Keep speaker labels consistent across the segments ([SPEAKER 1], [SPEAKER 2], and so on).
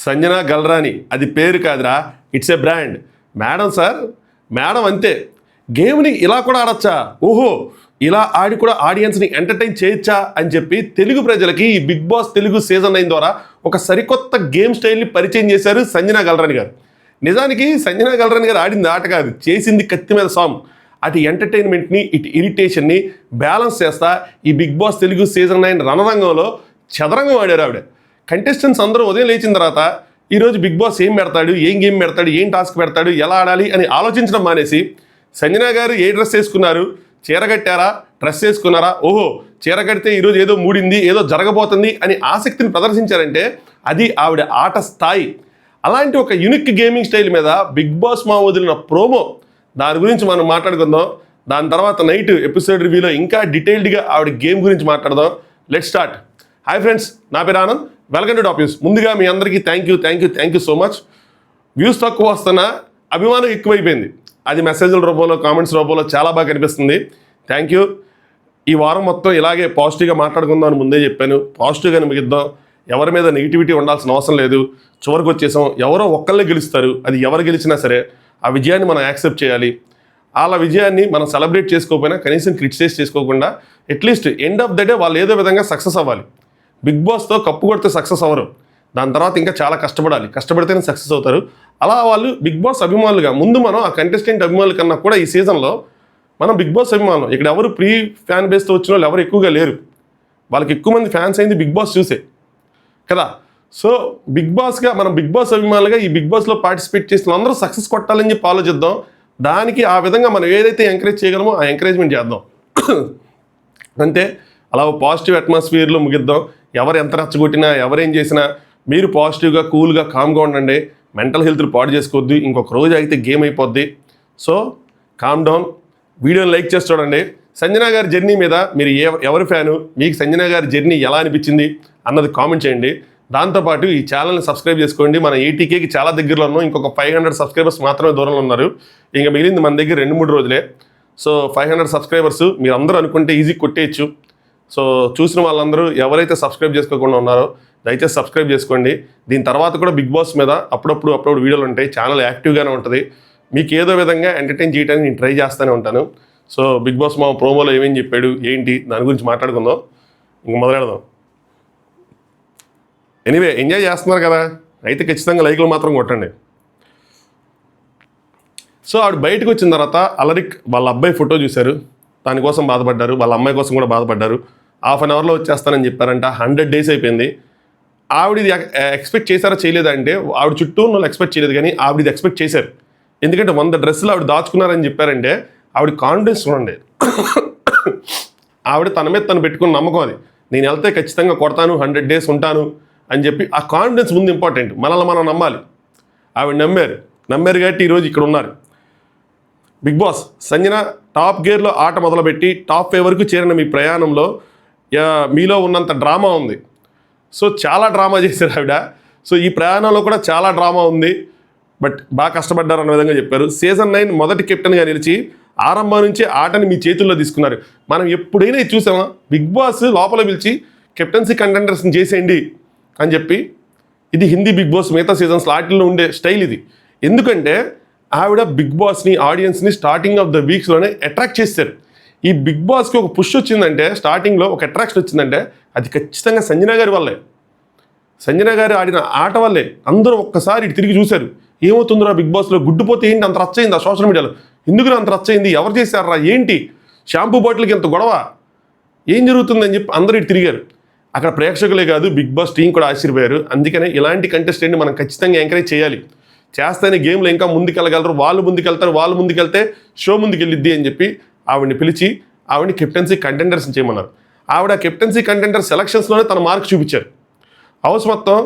[SPEAKER 1] సంజన గల్రాని అది పేరు కాదురా, it's a brand. Madam sir, madam అంతే. గేమ్ని ఇలా కూడా ఆడచ్చా, ఓహో ఇలా ఆడి కూడా ఆడియన్స్ని ఎంటర్టైన్ చేయొచ్చా అని చెప్పి తెలుగు ప్రజలకి ఈ బిగ్ బాస్ తెలుగు సీజన్ 9 ద్వారా ఒక సరికొత్త గేమ్ స్టైల్ని పరిచయం చేశారు సంజన గల్రాని గారు. నిజానికి సంజన గల్రాని గారు ఆడింది ఆట కాదు, చేసింది కత్తి మీద సాంగ్. అటు ఎంటర్టైన్మెంట్ని ఇటు ఇరిటేషన్ని బ్యాలెన్స్ చేస్తా ఈ బిగ్ బాస్ తెలుగు సీజన్ 9 రణరంగంలో చదరంగం ఆడారు ఆవిడ. కంటెస్టెంట్స్ అందరూ ఉదయం లేచిన తర్వాత ఈరోజు బిగ్ బాస్ ఏం పెడతాడు, ఏం గేమ్ పెడతాడు, ఏం టాస్క్ పెడతాడు, ఎలా ఆడాలి అని ఆలోచించడం మానేసి సంజన గారు ఏ డ్రెస్ వేసుకున్నారు, చీర కట్టారా, డ్రెస్ వేసుకున్నారా, ఓహో చీర కడితే ఈరోజు ఏదో మూడింది, ఏదో జరగబోతుంది అని ఆసక్తిని ప్రదర్శించారంటే అది ఆవిడ ఆట స్థాయి. అలాంటి ఒక యూనిక్ గేమింగ్ స్టైల్ మీద బిగ్ బాస్ మా వదిలిన ప్రోమో, దాని గురించి మనం మాట్లాడుకుందాం. దాని తర్వాత నైట్ ఎపిసోడ్ రివ్యూలో ఇంకా డీటెయిల్డ్గా ఆవిడ గేమ్ గురించి మాట్లాడదాం. Let start. హాయ్ ఫ్రెండ్స్, నా పేరు Anand, welcome to top news. ముందుగా మీ అందరికీ thank you so much. Views తక్కువ వస్తున్నా అభిమానం ఎక్కువైపోయింది. అది మెసేజ్ల రూపంలో, కామెంట్స్ రూపంలో చాలా బాగా కనిపిస్తుంది. Thank you. ఈ వారం మొత్తం ఇలాగే పాజిటివ్గా మాట్లాడుకుందాం అని ముందే చెప్పాను. పాజిటివ్గానే ముగిద్దాం. ఎవరి మీద నెగిటివిటీ ఉండాల్సిన అవసరం లేదు. చివరికి వచ్చేసాం, ఎవరో ఒక్కళ్ళే గెలుస్తారు. అది ఎవరు గెలిచినా సరే ఆ విజయాన్ని మనం యాక్సెప్ట్ చేయాలి. అలా విజయాన్ని మనం సెలబ్రేట్ చేసుకోకపోయినా కనీసం క్రిటిసైజ్ చేసుకోకుండా at least end of the day వాళ్ళు ఏదో విధంగా సక్సెస్ అవ్వాలి. బిగ్ బాస్తో కప్పు కొడితే సక్సెస్ అవ్వరు, దాని తర్వాత ఇంకా చాలా కష్టపడాలి, కష్టపడితేనే సక్సెస్ అవుతారు. అలా వాళ్ళు బిగ్ బాస్ అభిమానులుగా, ముందు మనం ఆ కంటెస్టెంట్ అభిమానుల కన్నా కూడా ఈ సీజన్లో మనం బిగ్ బాస్ అభిమానులు. ఇక్కడ ఎవరు ప్రీ ఫ్యాన్ బేస్తో వచ్చిన వాళ్ళు ఎవరు ఎక్కువగా లేరు. వాళ్ళకి ఎక్కువ మంది ఫ్యాన్స్ అయింది బిగ్ బాస్ చూసే కదా. సో బిగ్ బాస్గా మనం బిగ్ బాస్ అభిమానులుగా ఈ బిగ్ బాస్లో పార్టిసిపేట్ చేసిన అందరూ సక్సెస్ కొట్టాలని చెప్పి ఆలోచిద్దాం. దానికి ఆ విధంగా మనం ఏదైతే ఎంకరేజ్ చేయగలమో ఆ ఎంకరేజ్మెంట్ చేద్దాం. అంతే, అలా పాజిటివ్ అట్మాస్ఫియర్లో ముగిద్దాం. ఎవరు ఎంత రెచ్చగొట్టినా, ఎవరేం చేసినా మీరు పాజిటివ్గా, కూల్గా, కామ్గా ఉండండి. మెంటల్ హెల్త్ పాడు చేసుకోవద్దు. ఇంకొక రోజు అయితే గేమ్ అయిపోద్ది. So calm down. వీడియోని లైక్ చేసి చూడండి. సంజన గారి జర్నీ మీద మీరు ఎవరి ఫ్యాను, మీకు సంజన గారి జర్నీ ఎలా అనిపించింది అన్నది కామెంట్ చేయండి. దాంతోపాటు ఈ ఛానల్ని సబ్స్క్రైబ్ చేసుకోండి. మన 80Kకి చాలా దగ్గరలో ఉన్నాం. ఇంకొక 500 సబ్స్క్రైబర్స్ మాత్రమే దూరంలో ఉన్నారు. ఇంకా మిగిలింది మన దగ్గర 2-3 రోజులే. సో 500 సబ్స్క్రైబర్స్ మీరు అందరూ అనుకుంటే ఈజీ కొట్టేయచ్చు. సో చూసిన వాళ్ళందరూ ఎవరైతే సబ్స్క్రైబ్ చేసుకోకుండా ఉన్నారో దయచేసి సబ్స్క్రైబ్ చేసుకోండి. దీని తర్వాత కూడా బిగ్ బాస్ మీద అప్పుడప్పుడు వీడియోలు ఉంటాయి. ఛానల్ యాక్టివ్గానే ఉంటుంది. మీకు ఏదో విధంగా ఎంటర్టైన్ చేయడానికి నేను ట్రై చేస్తూనే ఉంటాను. సో బిగ్ బాస్ మా ప్రోమోలో ఏమేం చెప్పాడు, ఏంటి, దాని గురించి మాట్లాడుకుందాం. ఇంక మొదలెడదాం. ఎనీవే, ఎంజాయ్ చేస్తున్నారు కదా, అయితే ఖచ్చితంగా లైక్లు మాత్రం కొట్టండి. సో ఆవిడ బయటకు వచ్చిన తర్వాత అలరిక్ వాళ్ళ అబ్బాయి ఫోటో చూశారు, దానికోసం బాధపడ్డారు. వాళ్ళ అమ్మాయి కోసం కూడా బాధపడ్డారు. హాఫ్ అన్ అవర్లో వచ్చేస్తానని చెప్పారంట. 100 days అయిపోయింది. ఆవిడది ఎక్స్పెక్ట్ చేశారా చేయలేదా అంటే, ఆవిడ చుట్టూ వాళ్ళు ఎక్స్పెక్ట్ చేయలేదు, కానీ ఆవిడది ఎక్స్పెక్ట్ చేశారు. ఎందుకంటే 100 డ్రెస్సులు ఆవిడ దాచుకున్నారని చెప్పారంటే ఆవిడ కాన్ఫిడెన్స్ ఉండండి. ఆవిడ తన మీద తను పెట్టుకున్న నమ్మకం అది. నేను వెళ్తే ఖచ్చితంగా కొడతాను, 100 days ఉంటాను అని చెప్పి ఆ కాన్ఫిడెన్స్ ముందు ఇంపార్టెంట్. మనల్ని మనం నమ్మాలి. ఆవిడ నమ్మారు కాబట్టి ఈరోజు ఇక్కడ ఉన్నారు. బిగ్ బాస్ సంజన టాప్ గేర్లో ఆట మొదలుపెట్టి టాప్ 5 వరకు చేరిన మీ ప్రయాణంలో మీలో ఉన్నంత డ్రామా ఉంది. సో చాలా డ్రామా చేశారు ఆవిడ. సో ఈ ప్రయాణంలో కూడా చాలా డ్రామా ఉంది, బట్ బాగా కష్టపడ్డారు అన్న విధంగా చెప్పారు. సీజన్ 9 మొదటి కెప్టెన్గా నిలిచి ఆరంభం నుంచే ఆటని మీ చేతుల్లో తీసుకున్నారు. మనం ఎప్పుడైనా ఇది చూసామా, బిగ్ బాస్ లోపల పిలిచి కెప్టెన్సీ కంటెండర్స్ని చేసేయండి అని చెప్పి. ఇది హిందీ బిగ్ బాస్ మిగతా సీజన్స్ వాటిల్లో ఉండే స్టైల్ ఇది. ఎందుకంటే ఆవిడ బిగ్ బాస్ని, ఆడియన్స్ని స్టార్టింగ్ ఆఫ్ ద వీక్స్లోనే అట్రాక్ట్ చేశారు. ఈ బిగ్ బాస్కి ఒక పుష్ వచ్చిందంటే, స్టార్టింగ్లో ఒక అట్రాక్షన్ వచ్చిందంటే అది ఖచ్చితంగా సంజన గారి వల్లే. సంజన గారు ఆడిన ఆట వల్లే అందరూ ఒక్కసారి ఇటు తిరిగి చూశారు. ఏమవుతుందిరా బిగ్ బాస్లో, గుడ్డుపోతే ఏంటి అంత రచ్చ అయింది ఆ సోషల్ మీడియాలో, ఎందుకు అంత రచ్చ అయింది, ఎవరు చేశారా, ఏంటి షాంపూ బాటిల్కి ఎంత గొడవ, ఏం జరుగుతుందని చెప్పి అందరూ ఇటు తిరిగారు. అక్కడ ప్రేక్షకులే కాదు, బిగ్ బాస్ టీం కూడా ఆశ్చర్యపోయారు. అందుకనే ఇలాంటి కంటెస్టెంట్ని మనం ఖచ్చితంగా ఎంకరేజ్ చేయాలి. చేస్తేనే గేమ్లో ఇంకా ముందుకెళ్ళగలరు. వాళ్ళు ముందుకెళ్తే షో ముందుకెళ్ళిద్ది అని చెప్పి ఆవిడని పిలిచి ఆవిడని కెప్టెన్సీ కంటెండర్స్ని చేయమన్నారు. ఆవిడ కెప్టెన్సీ కంటెండర్ సెలక్షన్స్లోనే తన మార్క్ చూపించారు. హౌస్ మొత్తం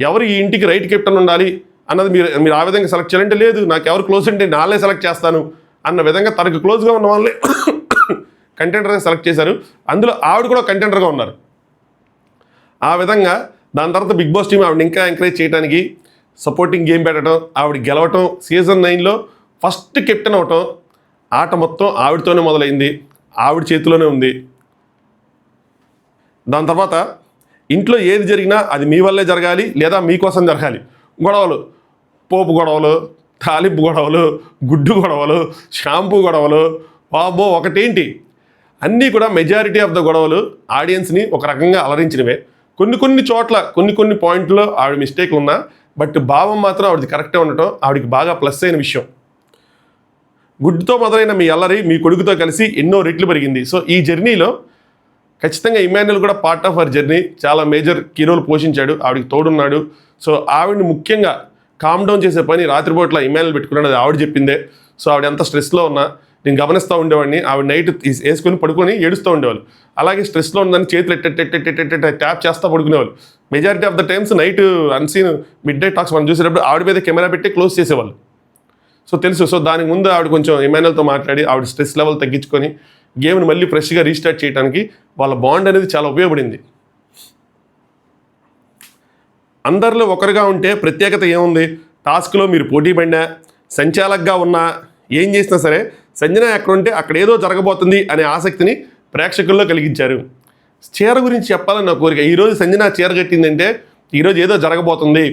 [SPEAKER 1] ఎవరు ఈ ఇంటికి రైట్ కెప్టెన్ ఉండాలి అన్నది మీరు ఆ విధంగా సెలెక్ట్ చేయాలంటే, లేదు నాకు ఎవరు క్లోజ్ అంటే నాలే సెలెక్ట్ చేస్తాను అన్న విధంగా తనకు క్లోజ్గా ఉన్న వాళ్ళని కంటెండర్గా సెలెక్ట్ చేశారు. అందులో ఆవిడ కూడా కంటెండర్గా ఉన్నారు. ఆ విధంగా దాని తర్వాత బిగ్ బాస్ టీం ఆవిడ ఇంకా ఎంకరేజ్ చేయడానికి సపోర్టింగ్ గేమ్ పెట్టడం, ఆవిడ గెలవటం, సీజన్ 9లో ఫస్ట్ కెప్టెన్ అవటం, ఆట మొత్తం ఆవిడతోనే మొదలైంది, ఆవిడ చేతిలోనే ఉంది. దాని తర్వాత ఇంట్లో ఏది జరిగినా అది మీ వల్లే జరగాలి లేదా మీకోసం జరగాలి. గొడవలు, పోపు గొడవలు, తాలింపు గొడవలు, గుడ్డు గొడవలు, షాంపూ గొడవలు, బాబో ఒకటేంటి అన్నీ కూడా మెజారిటీ ఆఫ్ ద గొడవలు ఆడియన్స్ని ఒక రకంగా అలరించినవే. కొన్ని చోట్ల కొన్ని పాయింట్లో ఆవిడ మిస్టేక్లు ఉన్నా, బట్ భావం మాత్రం ఆవిడది కరెక్టే ఉండటం ఆవిడకి బాగా ప్లస్ అయిన విషయం. గుడ్డుతో మొదలైన మీ అల్లరి మీ కొడుకుతో కలిసి ఎన్నో రెట్లు పెరిగింది. సో ఈ జర్నీలో ఖచ్చితంగా ఇమాన్యుల్ కూడా పార్ట్ ఆఫ్ అవర్ జర్నీ, చాలా మేజర్ కీ రోల్ పోషించాడు, ఆవిడకి తోడున్నాడు. సో ఆవిడని ముఖ్యంగా కామ్ డౌన్ చేసే పని రాత్రిపూట్ల ఇమాన్యుల్ పెట్టుకున్నాడు, అది ఆవిడ చెప్పిందే. సో ఆవిడ ఎంత స్ట్రెస్లో ఉన్నా నేను గమనిస్తూ ఉండేవాడిని, ఆవిడ నైట్ వేసుకొని పడుకొని ఏడుస్తూ ఉండేవాళ్ళు. అలాగే స్ట్రెస్లో ఉందని చేతులు ట్యాప్ చేస్తూ పడుకునేవాళ్ళు. Majority of the times night unseen midnight talks మనం చూసేటప్పుడు ఆవిడ మీద కెమెరా పెట్టి క్లోజ్ చేసేవాళ్ళు. సో తెలుసు. సో దానికి ముందు ఆవిడ కొంచెం ఇమాన్యుల్తో మాట్లాడి ఆవిడ స్ట్రెస్ లెవెల్ తగ్గించుకొని గేమ్ని మళ్ళీ ఫ్రెష్గా రీస్టార్ట్ చేయడానికి వాళ్ళ బాండ్ అనేది చాలా ఉపయోగపడింది. అందరిలో ఒకరుగా ఉంటే ప్రత్యేకత ఏముంది? టాస్క్లో మీరు పోటీ పడినా, సంచాలకుగా ఉన్నా, ఏం చేసినా సరే సంజన ఎక్కడ ఉంటే అక్కడ ఏదో జరగబోతుంది అనే ఆసక్తిని ప్రేక్షకుల్లో కలిగించారు. చీర గురించి చెప్పాలని నా కోరిక. ఈరోజు సంజన చీర కట్టిందంటే ఈరోజు ఏదో జరగబోతుంది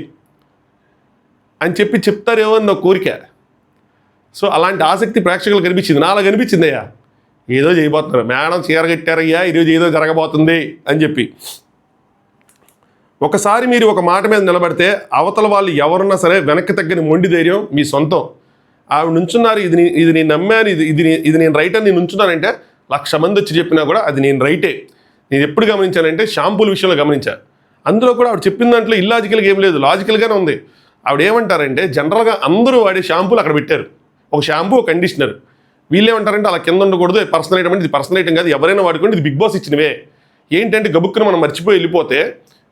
[SPEAKER 1] అని చెప్తారేమో అని నా కోరిక. సో అలాంటి ఆసక్తి ప్రేక్షకులు కనిపించింది, నాలా కనిపించింది. అయ్యా ఏదో చేయబోతున్నారు, మేడం చీర కట్టారయ్యా, ఈరోజు ఏదో జరగబోతుంది అని చెప్పి. ఒకసారి మీరు ఒక మాట మీద నిలబడితే అవతల వాళ్ళు ఎవరున్నా సరే వెనక్కి తగ్గని మొండి ధైర్యం మీ సొంతం. ఆవిడ నుంచున్నారు, ఇది నేను నమ్మాను, ఇది నేను రైట్ అని నేను నుంచున్నానంటే 1,00,000 మంది వచ్చి చెప్పినా కూడా అది నేను రైటే. నేను ఎప్పుడు గమనించానంటే షాంపూల విషయంలో గమనించాను. అందులో కూడా ఆవిడ చెప్పిన దాంట్లో ఇల్లాజికల్గా ఏం లేదు, లాజికల్గానే ఉంది. ఆవిడ ఏమంటారంటే జనరల్గా అందరూ వాడే షాంపూలు అక్కడ పెట్టారు, ఒక షాంపూ ఒక కండిషనర్. వీళ్ళు ఏమంటారంటే అలా కింద ఉండకూడదు, పర్సనల్ ఐటమ్ అంటే ఇది పర్సనల్ ఐటమ్ కాదు, ఎవరైనా వాడుకోండి, ఇది బిగ్ బాస్ ఇచ్చినవే. ఏంటంటే గబుక్కున మనం మర్చిపోయి వెళ్ళిపోతే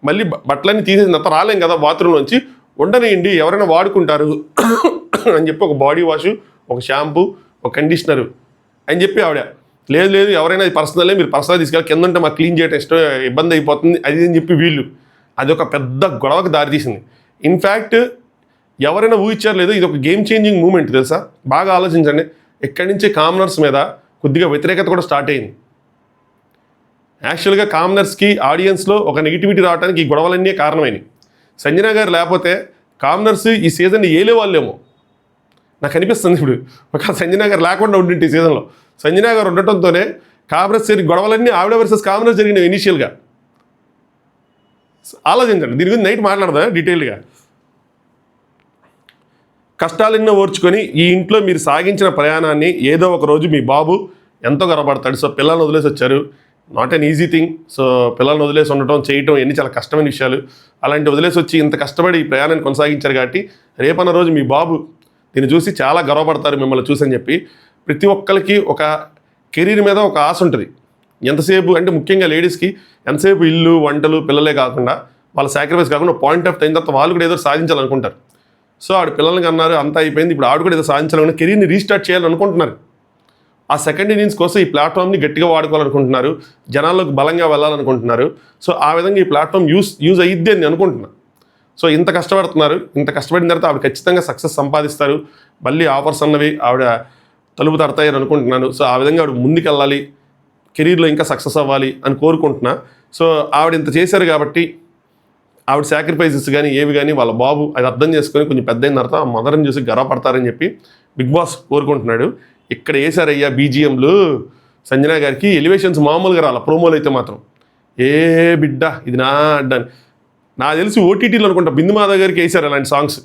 [SPEAKER 1] మళ్ళీ బట్టలన్నీ తీసేసిన తర్వాత రాలేం కదా బాత్రూంలోంచి, ఉండనియండి ఎవరైనా వాడుకుంటారు అని చెప్పి ఒక బాడీ వాష్, ఒక షాంపూ, ఒక కండిషనరు అని చెప్పి ఆవిడ లేదు ఎవరైనా అది పర్సనలే, మీరు పర్సనల్ తీసుకెళ్ళి కింద ఉంటే మాకు క్లీన్ చేయడం ఇష్టం, ఇబ్బంది అయిపోతుంది అది అని చెప్పి వీళ్ళు అది ఒక పెద్ద గొడవకు దారితీసింది. ఇన్ఫ్యాక్ట్ ఎవరైనా ఊహించారు లేదు, ఇది ఒక గేమ్ చేంజింగ్ మూమెంట్ తెలుసా. బాగా ఆలోచించండి, ఇక్కడి నుంచి కామనర్స్ మీద కొద్దిగా వ్యతిరేకత కూడా స్టార్ట్ అయింది. యాక్చువల్గా కామనర్స్కి ఆడియన్స్లో ఒక నెగిటివిటీ రావడానికి ఈ గొడవలన్నీ కారణమైనవి. సంజన గారు లేకపోతే కామనర్స్ ఈ సీజన్ని ఏలే వాళ్ళేమో నాకు అనిపిస్తుంది. ఇప్పుడు ఒక సంజన గారు లేకుండా ఉండింటి ఈ సీజన్లో, సంజన గారు ఉండటంతోనే కామనర్స్ గొడవలన్నీ ఆవిడ వర్సెస్ కామనర్స్ జరిగినాయి ఇనీషియల్గా. ఆలోచించండి, దీని గురించి నైట్ మాట్లాడదా డీటెయిల్గా. కష్టాలెన్నో ఓర్చుకొని ఈ ఇంట్లో మీరు సాగించిన ప్రయాణాన్ని ఏదో ఒక రోజు మీ బాబు ఎంతో గర్వపడతాడు. సో పిల్లల్ని వదిలేసి వచ్చారు, not an easy thing. So పిల్లల్ని వదిలేసి ఉండటం చేయటం ఎన్ని చాలా కష్టమైన విషయాలు. అలాంటి వదిలేసి వచ్చి ఇంత కష్టపడి ఈ ప్రయాణాన్ని కొనసాగించారు కాబట్టి రేపన్న రోజు మీ బాబు దీన్ని చూసి చాలా గర్వపడతారు మిమ్మల్ని చూసని చెప్పి. ప్రతి ఒక్కరికి ఒక కెరీర్ మీద ఒక ఆశ ఉంటుంది. ఎంతసేపు అంటే ముఖ్యంగా లేడీస్కి ఎంతసేపు ఇల్లు వంటలు పిల్లలే కాకుండా వాళ్ళ సాక్రిఫైస్ కాకుండా పాయింట్ ఆఫ్ టైం తర్వాత వాళ్ళు కూడా ఏదో సాధించాలనుకుంటారు. సో ఆవిడ పిల్లలకి అన్నారు, అంతా అయిపోయింది, ఇప్పుడు ఆవిడ కూడా ఏదో సాధించాలనుకున్న కెరీర్ని రీస్టార్ట్ చేయాలనుకుంటున్నారు. ఆ సెకండ్ ఇన్నింగ్స్ కోసం ఈ ప్లాట్ఫామ్ని గట్టిగా వాడుకోవాలనుకుంటున్నారు, జనాల్లోకి బలంగా వెళ్ళాలనుకుంటున్నారు. సో ఆ విధంగా ఈ ప్లాట్ఫామ్ యూజ్ అయ్యిద్ది అని అనుకుంటున్నారు. సో ఇంత కష్టపడుతున్నారు, ఇంత కష్టపడిన తర్వాత ఆవిడ ఖచ్చితంగా సక్సెస్ సంపాదిస్తారు. మళ్ళీ ఆఫర్స్ అన్నవి ఆవిడ తలుపు తడతాయని అనుకుంటున్నాను. సో ఆ విధంగా ఆవిడ ముందుకెళ్ళాలి, కెరీర్లో ఇంకా సక్సెస్ అవ్వాలి అని కోరుకుంటున్నా. సో ఆవిడ ఇంత చేశారు కాబట్టి ఆవిడ సాక్రిఫైసెస్ కానీ ఏవి కానీ వాళ్ళ బాబు అది అర్థం చేసుకొని కొంచెం పెద్ద అయిన తర్వాత ఆ మదర్ని చూసి గర్వపడతారని చెప్పి బిగ్ బాస్ కోరుకుంటున్నాడు. ఇక్కడ వేసారయ్యా బీజిఎంలు సంజన గారికి, ఎలివేషన్స్ మామూలుగా రాల, ప్రోమోలు అయితే మాత్రం ఏ బిడ్డ ఇది నా అడ్డాని. నాకు తెలిసి ఓటీటీలో అనుకుంటా బిందు మాధవ్ గారికి వేసారు అలాంటి సాంగ్స్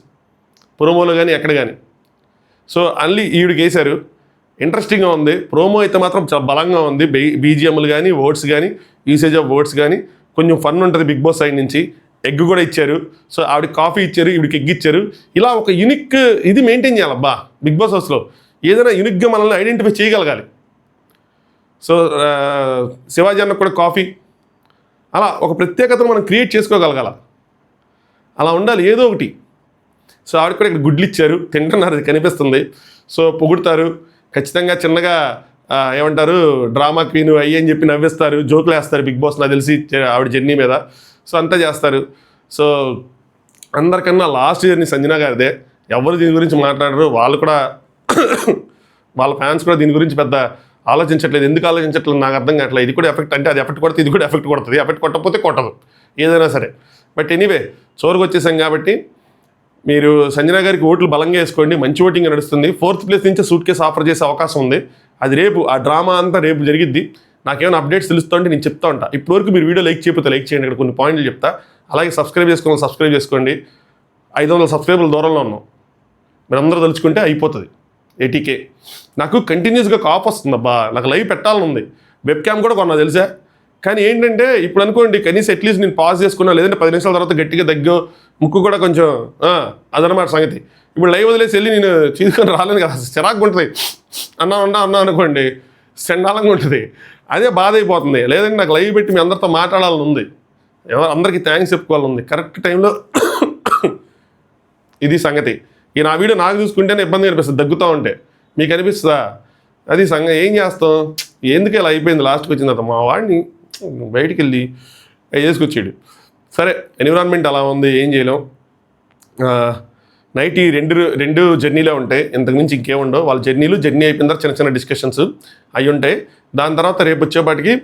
[SPEAKER 1] ప్రోమోలో కానీ ఎక్కడ కానీ. సో అన్లీ ఈవిడికి వేశారు, ఇంట్రెస్టింగ్గా ఉంది. ప్రోమో అయితే మాత్రం చాలా బలంగా ఉంది. బీజిఎంలు కానీ వర్డ్స్ కానీ యూసేజ్ ఆఫ్ వర్డ్స్ కానీ కొంచెం ఫన్ ఉంటుంది బిగ్ బాస్ సైడ్ నుంచి. ఎగ్ కూడా ఇచ్చారు. సో ఆవిడకి కాఫీ ఇచ్చారు, ఈవిడికి ఎగ్ ఇచ్చారు. ఇలా ఒక యూనిక్ ఇది మెయింటైన్ చేయాలబ్బా బిగ్ బాస్ హౌస్లో. ఏదైనా యూనిక్గా మనల్ని ఐడెంటిఫై చేయగలగాలి. సో శివాజీ అన్నకు కూడా కాఫీ, అలా ఒక ప్రత్యేకతను మనం క్రియేట్ చేసుకోగలగాల, అలా ఉండాలి ఏదో ఒకటి. సో ఆవిడకి కూడా ఇక్కడ గుడ్లు ఇచ్చారు, తింటున్నారు, అది కనిపిస్తుంది. సో పొగుడుతారు ఖచ్చితంగా, చిన్నగా ఏమంటారు డ్రామా క్వీన్ అయ్యి అని చెప్పి నవ్విస్తారు, జోకులు వేస్తారు బిగ్ బాస్ నాకు తెలిసి ఆవిడ జర్నీ మీద. సో అంతా చేస్తారు. సో అందరికన్నా లాస్ట్ జర్నీ సంజన గారిదే. ఎవరు దీని గురించి మాట్లాడరు, వాళ్ళు కూడా వాళ్ళ ఫ్యాన్స్ కూడా దీని గురించి పెద్ద ఆలోచించట్లేదు. ఎందుకు ఆలోచించట్లేదు నాకు అర్థం కావట్లేదు. ఇది కూడా ఎఫెక్ట్ అంటే అది ఎఫెక్ట్ కొడితే ఇది కూడా ఎఫెక్ట్ కొడుతుంది, ఎఫెక్ట్ కొట్టకపోతే కొట్టదు ఏదైనా సరే. బట్ ఎనీవే చోరుకు వచ్చేసాం కాబట్టి మీరు సంజన గారికి ఓట్లు బలంగా వేసుకోండి, మంచి ఓటింగ్ నడుస్తుంది. 4th ప్లేస్ నుంచి సూట్ కేసు ఆఫర్ చేసే అవకాశం ఉంది. అది రేపు ఆ డ్రామా అంతా రేపు జరిగిద్ది. నాకేమైనా అప్డేట్స్ తెలుస్తుంటే నేను చెప్తా ఉంటా. ఇప్పటివరకు మీరు వీడియో లైక్ చేయకపోతే లైక్ చేయండి, ఇక్కడ కొన్ని పాయింట్లు చెప్తా. అలాగే సబ్స్క్రైబ్ చేసుకోండి. 500 సబ్స్క్రైబర్ల దూరంలో ఉన్నాం. మీరు అందరూ తలుచుకుంటే అయిపోతుంది 80K. నాకు కంటిన్యూస్గా కాప్ వస్తుంది అబ్బా, నాకు లైవ్ పెట్టాలని ఉంది. వెబ్ క్యామ్ కూడా కొన్నా తెలుసా. కానీ ఏంటంటే ఇప్పుడు అనుకోండి కనీసం అట్లీస్ట్ నేను పాజ్ చేసుకున్నా, లేదంటే 10 నిమిషాల తర్వాత గట్టిగా దగ్గు, ముక్కు కూడా కొంచెం అదనమాట సంగతి. ఇప్పుడు లైవ్ వదిలేసి వెళ్ళి నేను తీసుకొని రాలేను కదా, చిరాకుగా ఉంటుంది. అన్నా అనుకోండి చండాలంగా ఉంటుంది, అదే బాధ అయిపోతుంది. లేదంటే నాకు లైవ్ పెట్టి మీ అందరితో మాట్లాడాలని ఉంది, అందరికీ థ్యాంక్స్ చెప్పుకోవాలని ఉంది కరెక్ట్ టైంలో. ఇది సంగతి. ఈ నా వీడియో నాకు చూసుకుంటేనే ఇబ్బంది అనిపిస్తుంది, దగ్గుతూ ఉంటే. మీకు అనిపిస్తుందా? అది ఏం చేస్తాం, ఎందుకు ఇలా అయిపోయింది. లాస్ట్కి వచ్చిన తర్వాత మా వాడిని బయటికి వెళ్ళి చేసుకొచ్చాడు. సరే, ఎన్విరాన్మెంట్ అలా ఉంది, ఏం చేయలేం. నైట్ ఈ రెండు జర్నీలే ఉంటాయి, ఇంతకుమించి ఇంకేముండవు. వాళ్ళ జర్నీ అయిపోయిన తర్వాత చిన్న డిస్కషన్స్ అవి ఉంటాయి. దాని తర్వాత రేపు వచ్చేపాటికి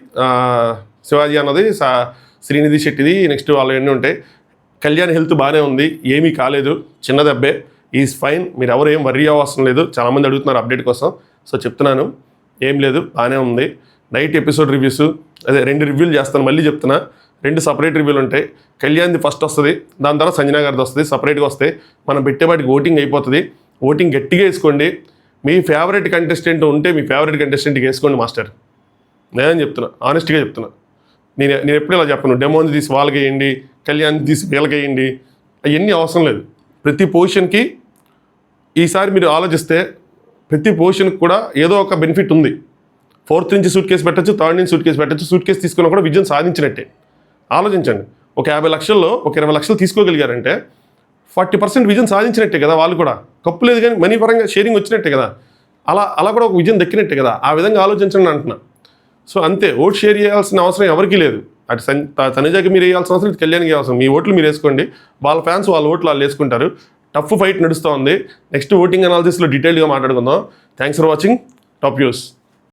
[SPEAKER 1] శివాజీ అన్నది, శ్రీనిధి శెట్టిది, నెక్స్ట్ వాళ్ళవన్నీ ఉంటాయి. కళ్యాణ్ హెల్త్ బాగానే ఉంది, ఏమీ కాలేదు, చిన్న దెబ్బే, ఈజ్ ఫైన్. మీరు ఎవరు ఏం వర్రీ అవ్వవసరం లేదు. చాలామంది అడుగుతున్నారు అప్డేట్ కోసం, సో చెప్తున్నాను, ఏం లేదు, బాగానే ఉంది. నైట్ ఎపిసోడ్ రివ్యూస్, అదే 2 రివ్యూలు చేస్తాను, మళ్ళీ చెప్తున్నా. 2 సపరేట్ రివ్యూలు ఉంటాయి. కళ్యాణ్ది ఫస్ట్ వస్తుంది, దాని తర్వాత సంజన గారిది వస్తుంది, సపరేట్గా వస్తాయి. మనం పెట్టేవాటికి ఓటింగ్ అయిపోతుంది. ఓటింగ్ గట్టిగా వేసుకోండి. మీ ఫేవరెట్ కంటెస్టెంట్ ఉంటే మీ ఫేవరెట్ కంటెస్టెంట్కి వేసుకోండి మాస్టర్. నేనేం చెప్తున్నా, ఆనెస్ట్గా చెప్తున్నా. నేను ఎప్పుడు ఇలా చెప్పను, డెమోని తీసి వాళ్ళకి వేయండి, కళ్యాణ్ తీసి వీళ్ళకి వేయండి, అవన్నీ అవసరం లేదు. ప్రతి పొజిషన్కి ఈసారి మీరు ఆలోచిస్తే ప్రతి పొజిషన్కి కూడా ఏదో ఒక బెనిఫిట్ ఉంది. 4th నుంచి సూట్ కేసు పెట్టచ్చు, 3rd నుంచి సూట్ కేసు పెట్టచ్చు. సూట్ కేసు తీసుకున్నా కూడా విజయం సాధించినట్టే. ఆలోచించండి, ఒక 50 లక్షల్లో ఒక 20 లక్షలు తీసుకోగలిగారంటే 40% విజయం సాధించినట్టే కదా. వాళ్ళు కూడా కప్పు లేదు కానీ మనీ పరంగా షేరింగ్ వచ్చినట్టే కదా. అలా కూడా ఒక విజయం దక్కినట్టే కదా. ఆ విధంగా ఆలోచించండి అంటున్నా. సో అంతే, ఓట్ షేర్ చేయాల్సిన అవసరం ఎవరికీ లేదు. అటు తనుజాకి మీరు వేయాల్సిన అవసరం, కళ్యాణ్కి అవసరం. మీ ఓట్లు మీరు వేసుకోండి, వాళ్ళ ఫ్యాన్స్ వాళ్ళ ఓట్లు వాళ్ళు వేసుకుంటారు. టఫ్ ఫైట్ నడుస్తూ ఉంది. నెక్స్ట్ ఓటింగ్ అనాలిసిస్లో డీటెయిల్గా మాట్లాడుకుందాం. Thanks for watching. Top news.